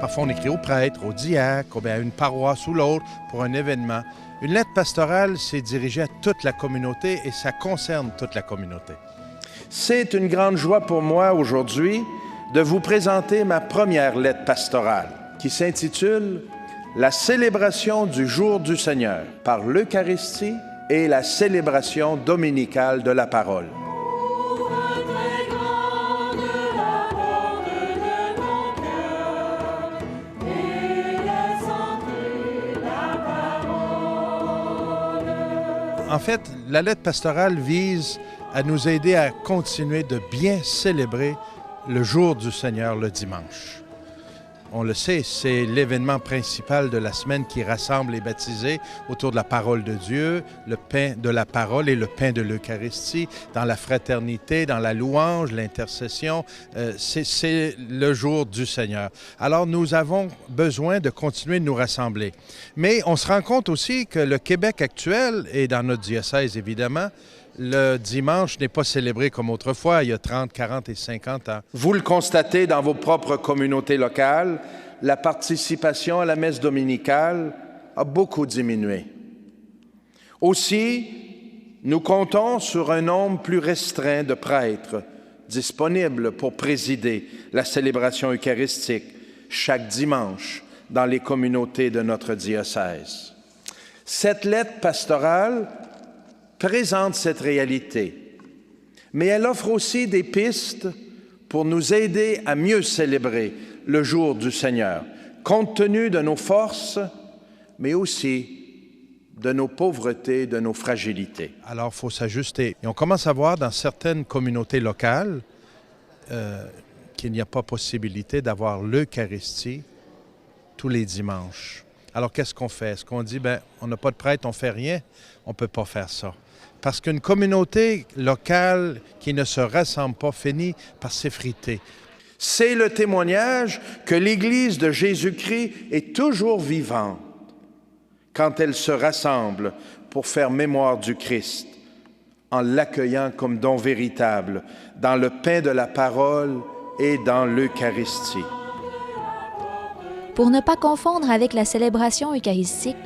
Parfois, on écrit au prêtre, au diacre, ou bien à une paroisse ou l'autre pour un événement. Une lettre pastorale, c'est dirigé à toute la communauté et ça concerne toute la communauté. C'est une grande joie pour moi aujourd'hui de vous présenter ma première lettre pastorale qui s'intitule « La célébration du jour du Seigneur par l'Eucharistie et la célébration dominicale de la parole ». En fait, la lettre pastorale vise à nous aider à continuer de bien célébrer le jour du Seigneur le dimanche. On le sait, c'est l'événement principal de la semaine qui rassemble les baptisés autour de la parole de Dieu, le pain de la parole et le pain de l'Eucharistie, dans la fraternité, dans la louange, l'intercession. C'est le jour du Seigneur. Alors, nous avons besoin de continuer de nous rassembler. Mais on se rend compte aussi que le Québec actuel, et dans notre diocèse évidemment, le dimanche n'est pas célébré comme autrefois, il y a 30, 40 et 50 ans. Vous le constatez dans vos propres communautés locales, la participation à la messe dominicale a beaucoup diminué. Aussi, nous comptons sur un nombre plus restreint de prêtres disponibles pour présider la célébration eucharistique chaque dimanche dans les communautés de notre diocèse. Cette lettre pastorale présente cette réalité, mais elle offre aussi des pistes pour nous aider à mieux célébrer le jour du Seigneur, compte tenu de nos forces, mais aussi de nos pauvretés, de nos fragilités. Alors, il faut s'ajuster. Et on commence à voir dans certaines communautés locales qu'il n'y a pas possibilité d'avoir l'Eucharistie tous les dimanches. Alors, qu'est-ce qu'on fait? Est-ce qu'on dit, on n'a pas de prêtre, on ne fait rien? On ne peut pas faire ça. Parce qu'une communauté locale qui ne se rassemble pas finit par s'effriter. C'est le témoignage que l'Église de Jésus-Christ est toujours vivante quand elle se rassemble pour faire mémoire du Christ, en l'accueillant comme don véritable dans le pain de la parole et dans l'Eucharistie. Pour ne pas confondre avec la célébration eucharistique,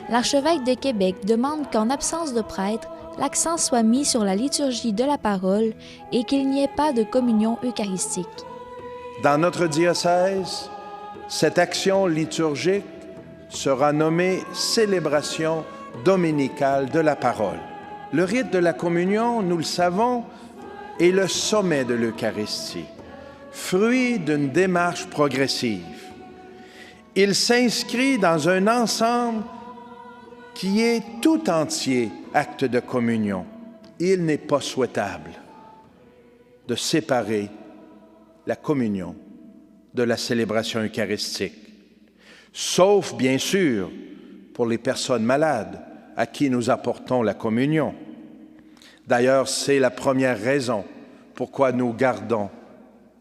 l'archevêque de Québec demande qu'en absence de prêtre, l'accent soit mis sur la liturgie de la parole et qu'il n'y ait pas de communion eucharistique. Dans notre diocèse, cette action liturgique sera nommée célébration dominicale de la parole. Le rite de la communion, nous le savons, est le sommet de l'Eucharistie, fruit d'une démarche progressive. Il s'inscrit dans un ensemble qui est tout entier acte de communion. Il n'est pas souhaitable de séparer la communion de la célébration eucharistique, sauf bien sûr pour les personnes malades à qui nous apportons la communion. D'ailleurs, c'est la première raison pourquoi nous gardons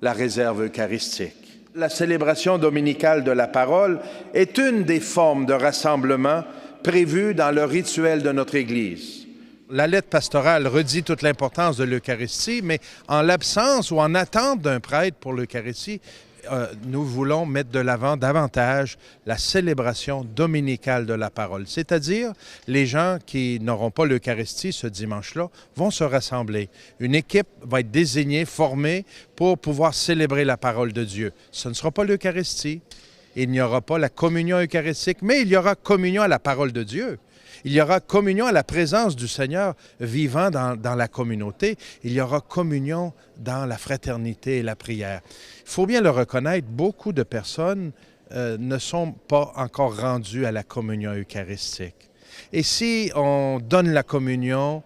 la réserve eucharistique. La célébration dominicale de la parole est une des formes de rassemblement prévues dans le rituel de notre Église. La lettre pastorale redit toute l'importance de l'Eucharistie, mais en l'absence ou en attente d'un prêtre pour l'Eucharistie, nous voulons mettre de l'avant davantage la célébration dominicale de la parole. C'est-à-dire, les gens qui n'auront pas l'Eucharistie ce dimanche-là vont se rassembler. Une équipe va être désignée, formée pour pouvoir célébrer la parole de Dieu. Ce ne sera pas l'Eucharistie. Il n'y aura pas la communion eucharistique, mais il y aura communion à la parole de Dieu. Il y aura communion à la présence du Seigneur vivant dans la communauté. Il y aura communion dans la fraternité et la prière. Il faut bien le reconnaître, beaucoup de personnes ne sont pas encore rendues à la communion eucharistique. Et si on donne la communion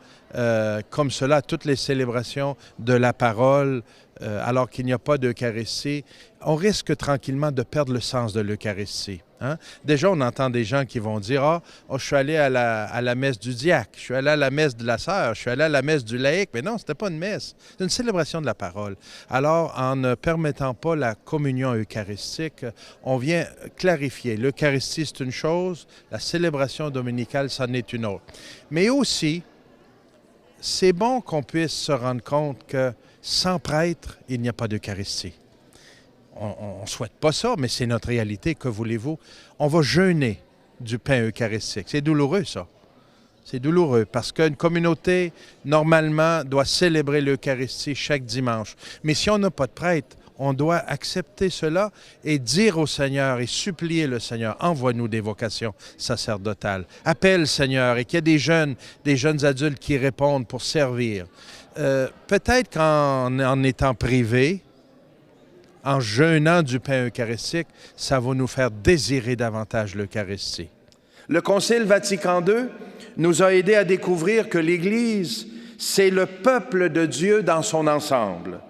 comme cela à toutes les célébrations de la parole, alors qu'il n'y a pas d'Eucharistie, on risque tranquillement de perdre le sens de l'Eucharistie. Hein? Déjà, on entend des gens qui vont dire « je suis allé à la messe du diacre, je suis allé à la messe de la sœur, je suis allé à la messe du laïc. » Mais non, ce n'était pas une messe, c'est une célébration de la parole. Alors, en ne permettant pas la communion eucharistique, on vient clarifier. L'Eucharistie, c'est une chose, la célébration dominicale, c'en est une autre. Mais aussi, c'est bon qu'on puisse se rendre compte que sans prêtre, il n'y a pas d'Eucharistie. On ne souhaite pas ça, mais c'est notre réalité. Que voulez-vous? On va jeûner du pain eucharistique. C'est douloureux, ça. C'est douloureux parce qu'une communauté, normalement, doit célébrer l'Eucharistie chaque dimanche. Mais si on n'a pas de prêtre, on doit accepter cela et dire au Seigneur et supplier le Seigneur, envoie-nous des vocations sacerdotales. Appelle, Seigneur, et qu'il y ait des jeunes adultes qui répondent pour servir. Peut-être qu'en étant privés, en jeûnant du pain eucharistique, ça va nous faire désirer davantage l'Eucharistie. Le Concile Vatican II nous a aidés à découvrir que l'Église, c'est le peuple de Dieu dans son ensemble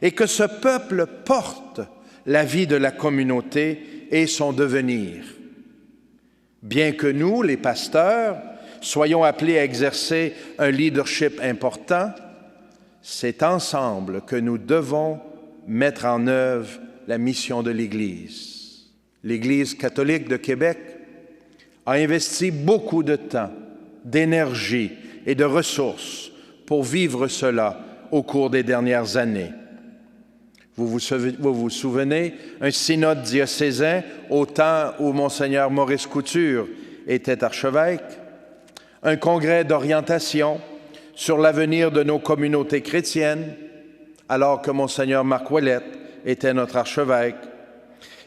et que ce peuple porte la vie de la communauté et son devenir. Bien que nous, les pasteurs, soyons appelés à exercer un leadership important, c'est ensemble que nous devons mettre en œuvre la mission de l'Église. L'Église catholique de Québec a investi beaucoup de temps, d'énergie et de ressources pour vivre cela au cours des dernières années. Vous vous souvenez, un synode diocésain au temps où Monseigneur Maurice Couture était archevêque, un congrès d'orientation sur l'avenir de nos communautés chrétiennes, alors que Monseigneur Marc Ouellette était notre archevêque.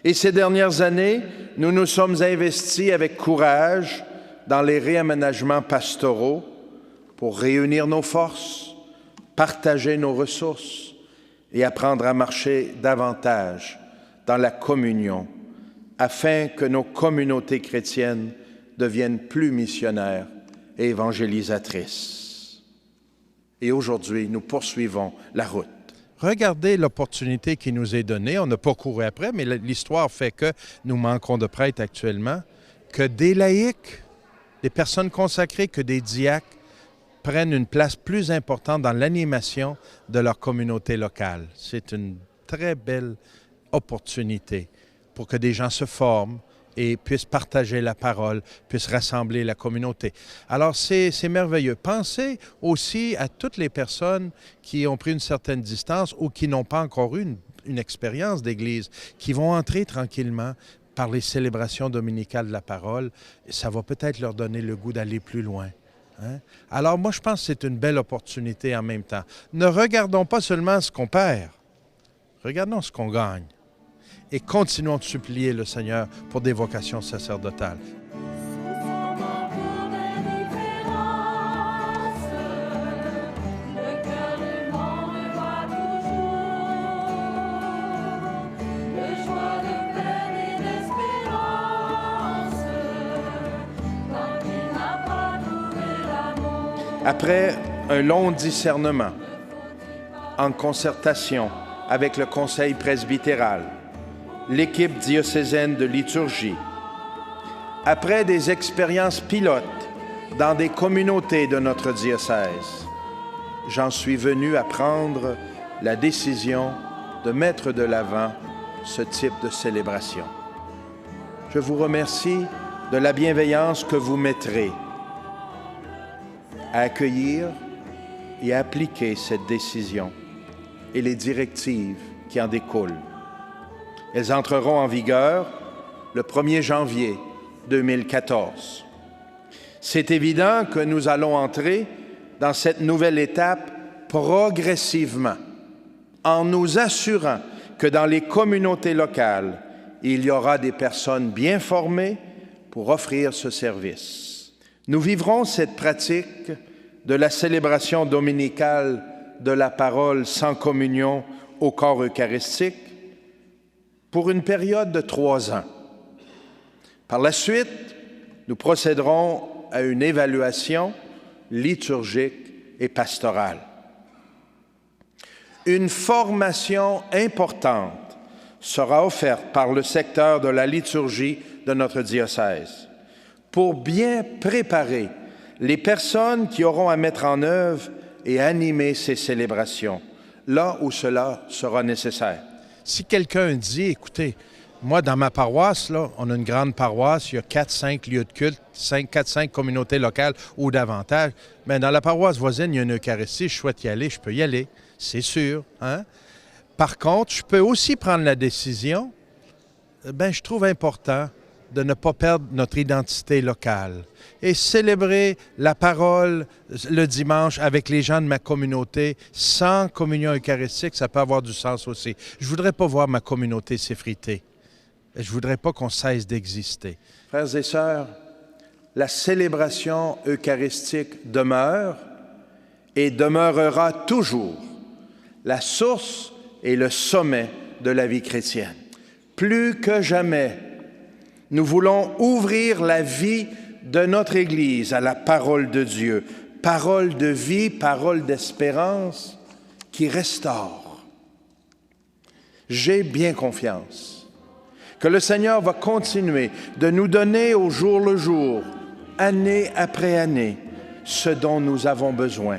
Et ces dernières années, nous nous sommes investis avec courage dans les réaménagements pastoraux pour réunir nos forces, partager nos ressources et apprendre à marcher davantage dans la communion afin que nos communautés chrétiennes deviennent plus missionnaires et évangélisatrices. Et aujourd'hui, nous poursuivons la route. Regardez l'opportunité qui nous est donnée. On n'a pas couru après, mais l'histoire fait que nous manquons de prêtres actuellement, que des laïcs, des personnes consacrées, que des diacres prennent une place plus importante dans l'animation de leur communauté locale. C'est une très belle opportunité pour que des gens se forment et puissent partager la parole, puissent rassembler la communauté. Alors, c'est merveilleux. Pensez aussi à toutes les personnes qui ont pris une certaine distance ou qui n'ont pas encore eu une expérience d'Église, qui vont entrer tranquillement par les célébrations dominicales de la parole. Ça va peut-être leur donner le goût d'aller plus loin. Hein? Alors, moi, je pense que c'est une belle opportunité en même temps. Ne regardons pas seulement ce qu'on perd, regardons ce qu'on gagne. Et continuons de supplier le Seigneur pour des vocations sacerdotales. Après un long discernement, en concertation avec le Conseil presbytéral, l'équipe diocésaine de liturgie, après des expériences pilotes dans des communautés de notre diocèse, j'en suis venu à prendre la décision de mettre de l'avant ce type de célébration. Je vous remercie de la bienveillance que vous mettrez à accueillir et à appliquer cette décision et les directives qui en découlent. Elles entreront en vigueur le 1er janvier 2014. C'est évident que nous allons entrer dans cette nouvelle étape progressivement, en nous assurant que dans les communautés locales, il y aura des personnes bien formées pour offrir ce service. Nous vivrons cette pratique de la célébration dominicale de la parole sans communion au corps eucharistique pour une période de 3 ans. Par la suite, nous procéderons à une évaluation liturgique et pastorale. Une formation importante sera offerte par le secteur de la liturgie de notre diocèse pour bien préparer les personnes qui auront à mettre en œuvre et animer ces célébrations, là où cela sera nécessaire. Si quelqu'un dit, écoutez, moi, dans ma paroisse, là, on a une grande paroisse, il y a 4-5 lieux de culte, 4-5 communautés locales ou davantage. Mais dans la paroisse voisine, il y a une Eucharistie, je souhaite y aller, je peux y aller, c'est sûr. Hein? Par contre, je peux aussi prendre la décision, je trouve important de ne pas perdre notre identité locale et célébrer la parole le dimanche avec les gens de ma communauté sans communion eucharistique, ça peut avoir du sens aussi. Je ne voudrais pas voir ma communauté s'effriter. Je ne voudrais pas qu'on cesse d'exister. Frères et sœurs, la célébration eucharistique demeure et demeurera toujours la source et le sommet de la vie chrétienne. Plus que jamais, nous voulons ouvrir la vie de notre Église à la parole de Dieu, parole de vie, parole d'espérance qui restaure. J'ai bien confiance que le Seigneur va continuer de nous donner au jour le jour, année après année, ce dont nous avons besoin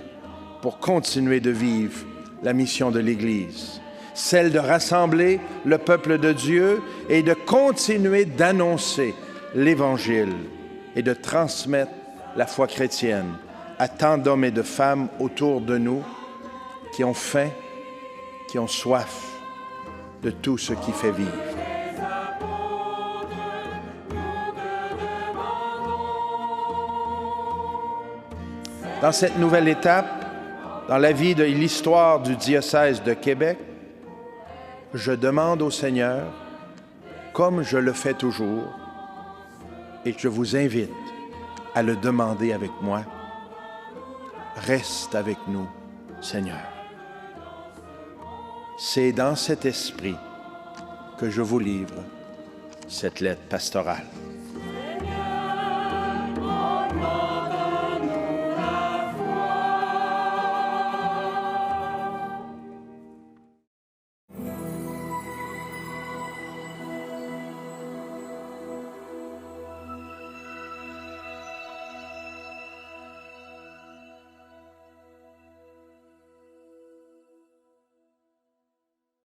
pour continuer de vivre la mission de l'Église, celle de rassembler le peuple de Dieu et de continuer d'annoncer l'Évangile et de transmettre la foi chrétienne à tant d'hommes et de femmes autour de nous qui ont faim, qui ont soif de tout ce qui fait vivre. Dans cette nouvelle étape, dans la vie et l'histoire du diocèse de Québec, je demande au Seigneur, comme je le fais toujours, et je vous invite à le demander avec moi, reste avec nous, Seigneur. C'est dans cet esprit que je vous livre cette lettre pastorale.